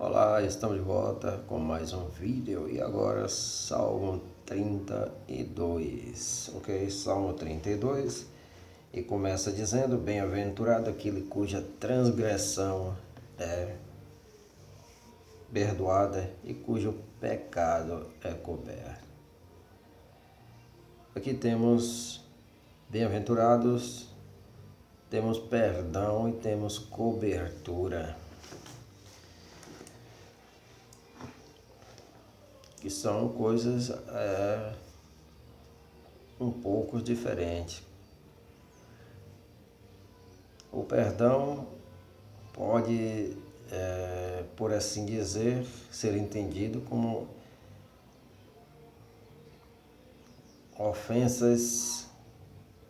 Olá, estamos de volta com mais um vídeo e agora Salmo 32, ok? Salmo 32 e começa dizendo: Bem-aventurado aquele cuja transgressão é perdoada e cujo pecado é coberto. Aqui temos bem-aventurados, temos perdão e temos cobertura, que são coisas um pouco diferentes. O perdão pode, por assim dizer, ser entendido como ofensas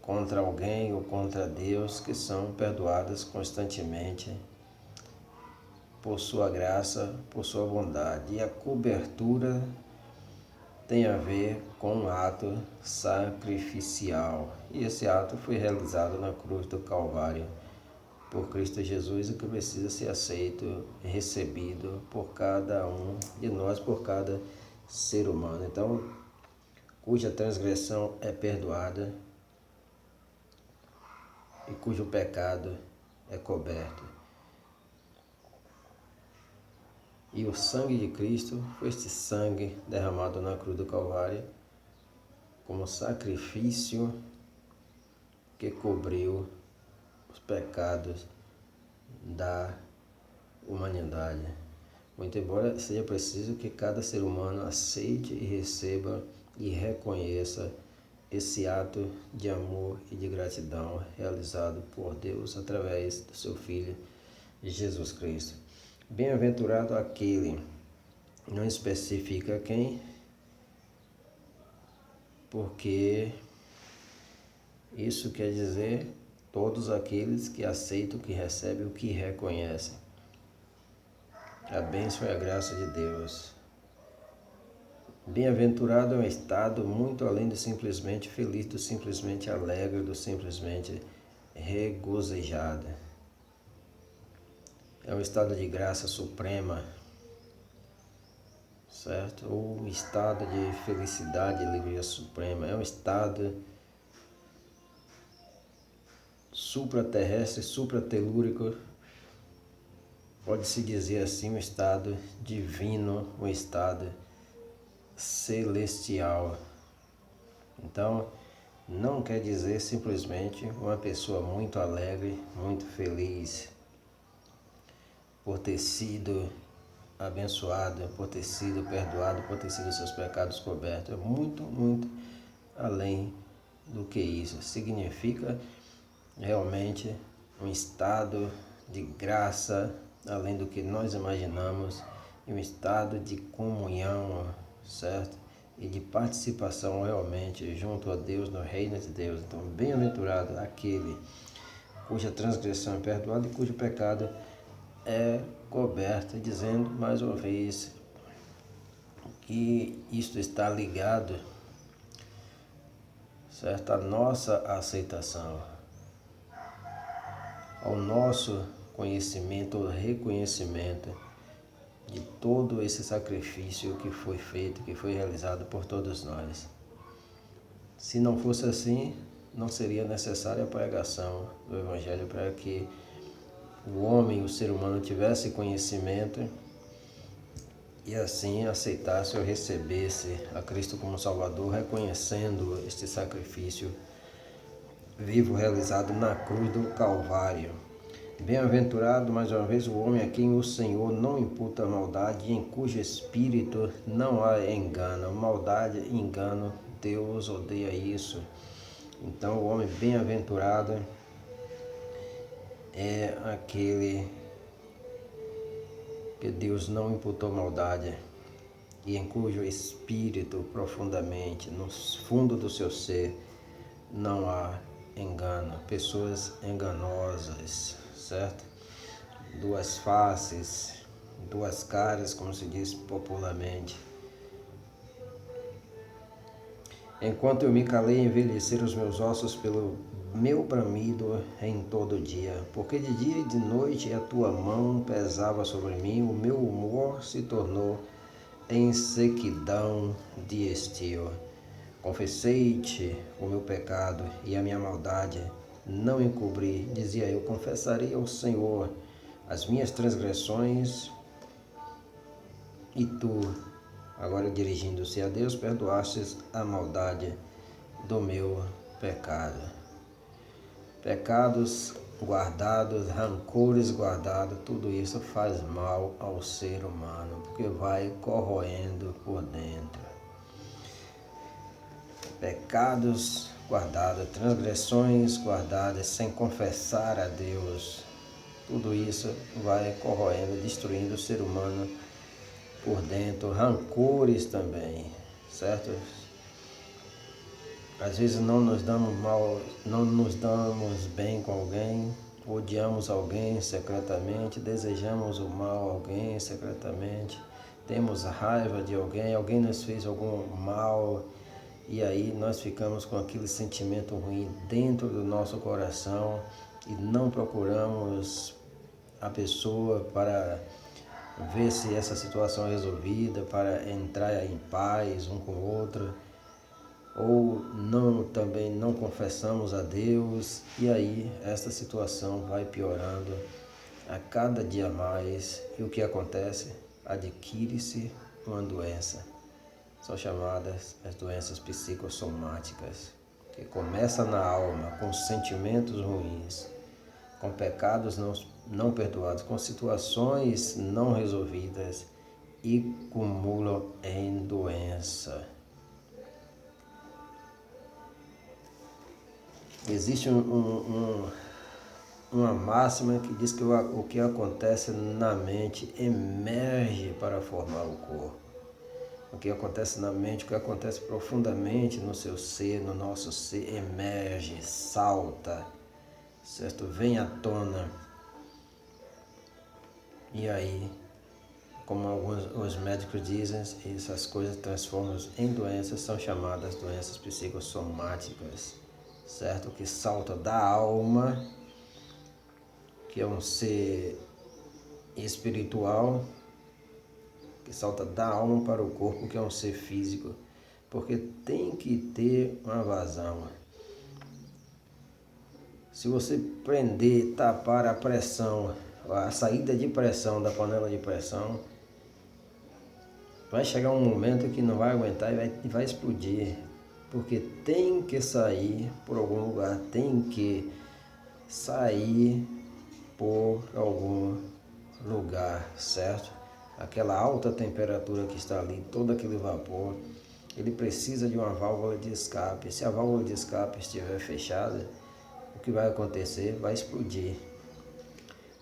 contra alguém ou contra Deus que são perdoadas constantemente por sua graça, por sua bondade. E a cobertura tem a ver com um ato sacrificial. E esse ato foi realizado na cruz do Calvário por Cristo Jesus e que precisa ser aceito e recebido por cada um de nós, por cada ser humano. Então, cuja transgressão é perdoada e cujo pecado é coberto. E o sangue de Cristo foi este sangue derramado na cruz do Calvário como sacrifício que cobriu os pecados da humanidade. Muito embora seja preciso que cada ser humano aceite e receba e reconheça esse ato de amor e de gratidão realizado por Deus através do seu Filho Jesus Cristo. Bem-aventurado aquele, não especifica quem, porque isso quer dizer todos aqueles que aceitam, que recebem, o que reconhecem a bênção e a graça de Deus. Bem-aventurado é um estado muito além do simplesmente feliz, do simplesmente alegre, do simplesmente regozijado. É um estado de graça suprema, certo? Ou um estado de felicidade e alegria suprema. É um estado supraterrestre, supratelúrico, pode-se dizer assim, um estado divino, um estado celestial. Então, não quer dizer simplesmente uma pessoa muito alegre, muito feliz, por ter sido abençoado, por ter sido perdoado, por ter sido seus pecados cobertos. É muito, muito além do que isso. Significa realmente um estado de graça, além do que nós imaginamos, e um estado de comunhão, certo? E de participação realmente junto a Deus, no reino de Deus. Então, bem-aventurado aquele cuja transgressão é perdoada e cujo pecado é coberto, dizendo mais uma vez que isto está ligado, certo? À nossa aceitação, ao nosso conhecimento, ao reconhecimento de todo esse sacrifício que foi feito, que foi realizado por todos nós. Se não fosse assim, não seria necessária a pregação do Evangelho para que o homem, o ser humano, tivesse conhecimento e assim aceitasse ou recebesse a Cristo como Salvador, reconhecendo este sacrifício vivo realizado na cruz do Calvário. Bem-aventurado, mais uma vez, o homem a quem o Senhor não imputa maldade e em cujo espírito não há engano. Maldade e engano, Deus odeia isso. Então, o homem bem-aventurado é aquele que Deus não imputou maldade e em cujo espírito profundamente, no fundo do seu ser, não há engano. Pessoas enganosas, certo? Duas faces, duas caras, como se diz popularmente. Enquanto eu me calei, envelheceram os meus ossos pelo meu bramido em todo dia, porque de dia e de noite a tua mão pesava sobre mim, o meu humor se tornou em sequidão de estio. Confessei-te o meu pecado e a minha maldade não encobri. Dizia eu, confessarei ao Senhor as minhas transgressões, e tu, agora dirigindo-se a Deus, perdoastes a maldade do meu pecado. Pecados guardados, rancores guardados, tudo isso faz mal ao ser humano, porque vai corroendo por dentro. Pecados guardados, transgressões guardadas sem confessar a Deus, tudo isso vai corroendo, destruindo o ser humano por dentro. Rancores também, certo? Às vezes não nos damos mal, não nos damos bem com alguém, odiamos alguém secretamente, desejamos o mal a alguém secretamente, temos raiva de alguém, alguém nos fez algum mal, e aí nós ficamos com aquele sentimento ruim dentro do nosso coração e não procuramos a pessoa para ver se essa situação é resolvida, para entrar em paz um com o outro, ou também não confessamos a Deus, e aí essa situação vai piorando a cada dia mais, e o que acontece? Adquire-se uma doença. São chamadas as doenças psicossomáticas, que começa na alma com sentimentos ruins, com pecados não perdoados, com situações não resolvidas e cumulam em doença. Existe uma máxima que diz que o que acontece na mente emerge para formar o corpo. O que acontece na mente, o que acontece profundamente no seu ser, no nosso ser, emerge, salta, certo? Vem à tona. E aí, como os médicos dizem, essas coisas transformam em doenças, são chamadas doenças psicossomáticas, certo? Que salta da alma, que é um ser espiritual, que salta da alma para o corpo, que é um ser físico, porque tem que ter uma vazão. Se você prender, tapar a pressão, a saída de pressão da panela de pressão, vai chegar um momento que não vai aguentar e vai explodir, porque tem que sair por algum lugar, tem que sair por algum lugar, certo? Aquela alta temperatura que está ali, todo aquele vapor, ele precisa de uma válvula de escape. Se a válvula de escape estiver fechada, o que vai acontecer? Vai explodir.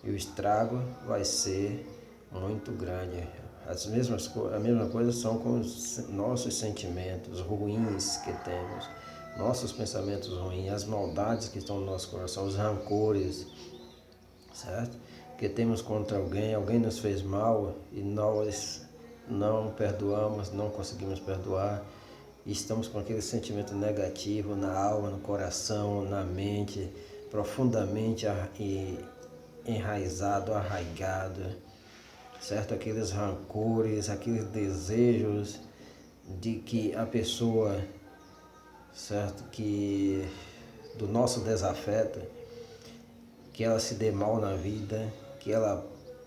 E o estrago vai ser muito grande. A mesma coisa são com os nossos sentimentos ruins que temos, nossos pensamentos ruins, as maldades que estão no nosso coração, os rancores, certo? Que temos contra alguém, alguém nos fez mal e nós não perdoamos, não conseguimos perdoar, e estamos com aquele sentimento negativo na alma, no coração, na mente, profundamente enraizado, arraigado, certo? Aqueles rancores, aqueles desejos de que a pessoa, certo? Que do nosso desafeto, que ela se dê mal na vida, que ela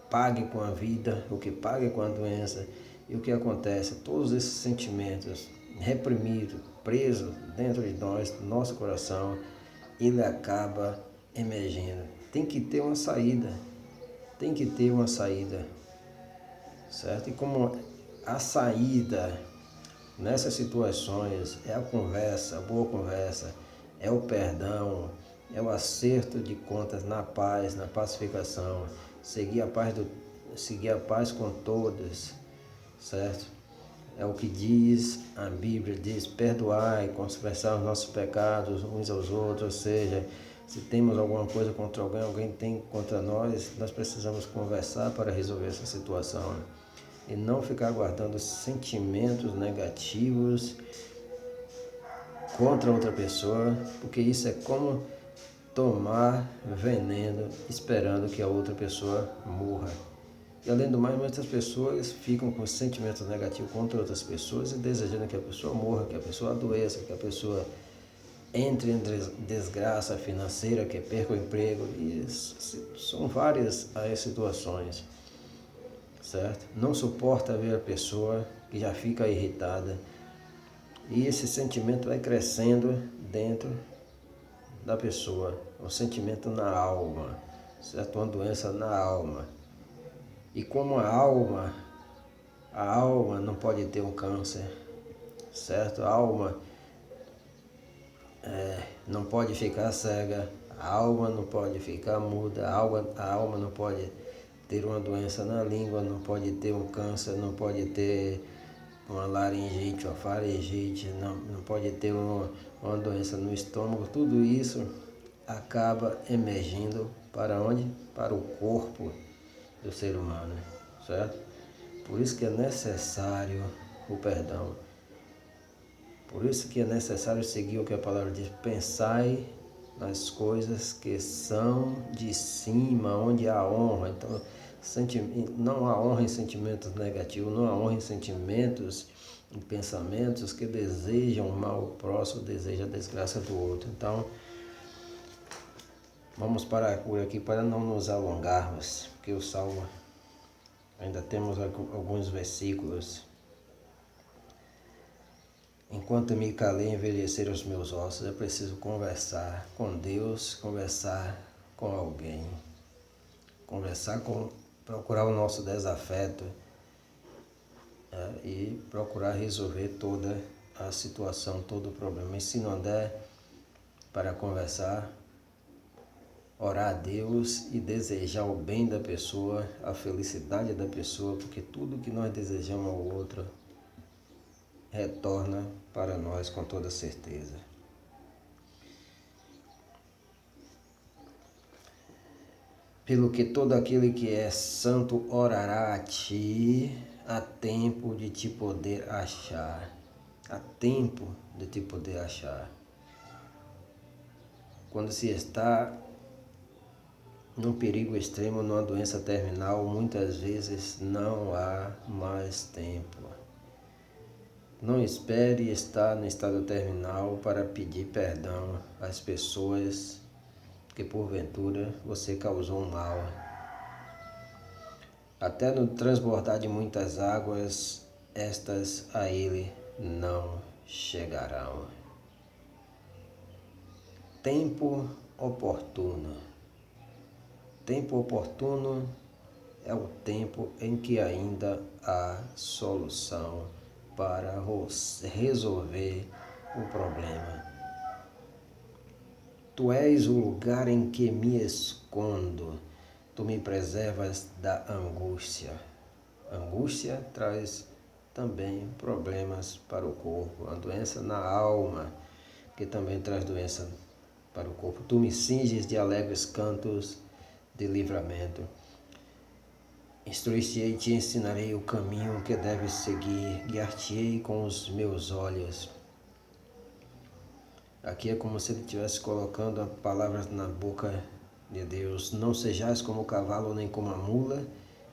pague com a vida, o que pague com a doença. E o que acontece? Todos esses sentimentos reprimidos, presos dentro de nós, do nosso coração, ele acaba emergindo. Tem que ter uma saída, tem que ter uma saída, certo? E como a saída nessas situações é a conversa, a boa conversa, é o perdão, é o acerto de contas na paz, na pacificação, seguir a paz com todos, certo? É o que diz a Bíblia, diz perdoar e confessar os nossos pecados uns aos outros, ou seja, se temos alguma coisa contra alguém, alguém tem contra nós, nós precisamos conversar para resolver essa situação e não ficar guardando sentimentos negativos contra outra pessoa, porque isso é como tomar veneno esperando que a outra pessoa morra. E além do mais, muitas pessoas ficam com sentimentos negativos contra outras pessoas e desejando que a pessoa morra, que a pessoa adoeça, que a pessoa entre em desgraça financeira, que perca o emprego. E são várias as situações, certo? Não suporta ver a pessoa que já fica irritada. E esse sentimento vai crescendo dentro da pessoa, o sentimento na alma, certo? Uma doença na alma. E como a alma não pode ter um câncer, certo? A alma não pode ficar cega, a alma não pode ficar muda, a alma não pode ter uma doença na língua, não pode ter um câncer, não pode ter uma laringite, uma faringite, não pode ter uma doença no estômago. Tudo isso acaba emergindo para onde? Para o corpo do ser humano, certo? Por isso que é necessário o perdão. Por isso que é necessário seguir o que a palavra diz: pensai nas coisas que são de cima, onde há honra. Então, não há honra em sentimentos negativos, não há honra em sentimentos e pensamentos que desejam o mal ao próximo, desejam a desgraça do outro. Então, vamos parar por aqui para não nos alongarmos, porque o Salmo ainda temos alguns versículos. Enquanto me calei, envelheceram os meus ossos. É preciso conversar com Deus, conversar com alguém, procurar o nosso desafeto e procurar resolver toda a situação, todo o problema. E se não der para conversar, orar a Deus e desejar o bem da pessoa, a felicidade da pessoa, porque tudo que nós desejamos ao outro retorna para nós com toda certeza. Pelo que todo aquele que é santo orará a ti, há tempo de te poder achar. Há tempo de te poder achar. Quando se está num perigo extremo, numa doença terminal, muitas vezes não há mais tempo. Não espere estar no estado terminal para pedir perdão às pessoas que porventura você causou um mal. Até no transbordar de muitas águas, estas a ele não chegarão. Tempo oportuno. Tempo oportuno é o tempo em que ainda há solução para resolver o problema. Tu és o lugar em que me escondo. Tu me preservas da angústia. Angústia traz também problemas para o corpo. A doença na alma, que também traz doença para o corpo. Tu me cinges de alegres cantos de livramento. Instruir-te-ei e te ensinarei o caminho que deves seguir. Guiar-te-ei com os meus olhos. Aqui é como se ele estivesse colocando palavras na boca de Deus. Não sejais como o cavalo nem como a mula,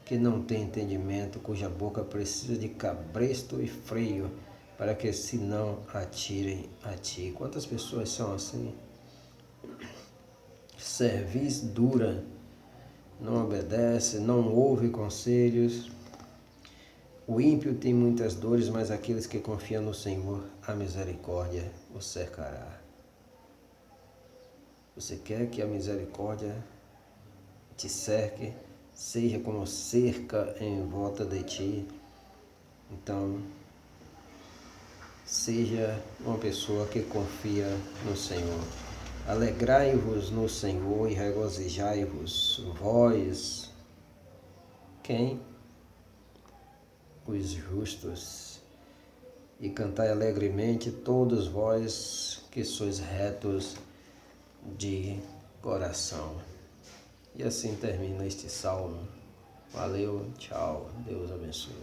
que não tem entendimento, cuja boca precisa de cabresto e freio, para que se não atirem a ti. Quantas pessoas são assim? Cerviz dura, não obedece, não ouve conselhos. O ímpio tem muitas dores, mas aqueles que confiam no Senhor, a misericórdia o cercará. Você quer que a misericórdia te cerque, seja como cerca em volta de ti? Então, seja uma pessoa que confia no Senhor. Alegrai-vos no Senhor e regozijai-vos, vós, quem? Os justos. E cantai alegremente todos vós que sois retos de coração. E assim termina este salmo. Valeu, tchau, Deus abençoe.